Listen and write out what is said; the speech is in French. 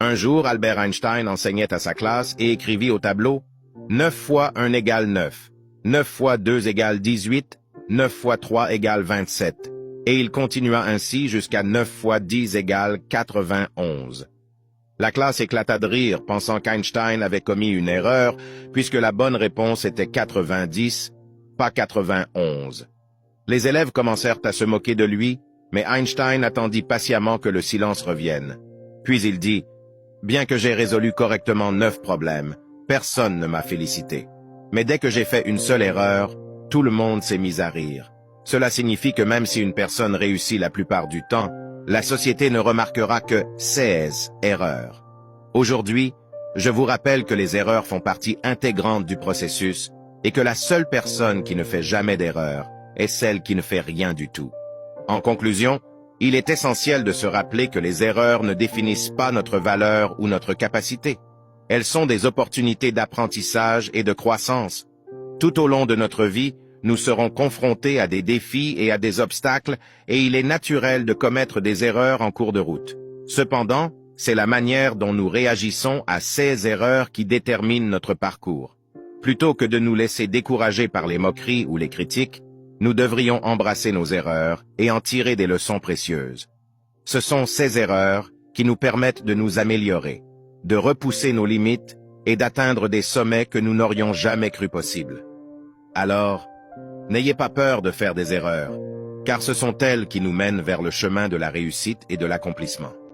Un jour, Albert Einstein enseignait à sa classe et écrivit au tableau « 9 fois 1 égale 9, 9 fois 2 égale 18, 9 fois 3 égale 27. » Et il continua ainsi jusqu'à 9 fois 10 égale 91. La classe éclata de rire, pensant qu'Einstein avait commis une erreur, puisque la bonne réponse était 90, pas 91. Les élèves commencèrent à se moquer de lui, mais Einstein attendit patiemment que le silence revienne. Puis il dit « Bien que j'ai résolu correctement 9 problèmes, personne ne m'a félicité. Mais dès que j'ai fait une seule erreur, tout le monde s'est mis à rire. Cela signifie que même si une personne réussit la plupart du temps, la société ne remarquera que 16 erreurs. Aujourd'hui, je vous rappelle que les erreurs font partie intégrante du processus et que la seule personne qui ne fait jamais d'erreur est celle qui ne fait rien du tout. En conclusion, il est essentiel de se rappeler que les erreurs ne définissent pas notre valeur ou notre capacité. Elles sont des opportunités d'apprentissage et de croissance. Tout au long de notre vie, nous serons confrontés à des défis et à des obstacles et il est naturel de commettre des erreurs en cours de route. Cependant, c'est la manière dont nous réagissons à ces erreurs qui détermine notre parcours. Plutôt que de nous laisser décourager par les moqueries ou les critiques, nous devrions embrasser nos erreurs et en tirer des leçons précieuses. Ce sont ces erreurs qui nous permettent de nous améliorer, de repousser nos limites et d'atteindre des sommets que nous n'aurions jamais cru possibles. Alors, n'ayez pas peur de faire des erreurs, car ce sont elles qui nous mènent vers le chemin de la réussite et de l'accomplissement.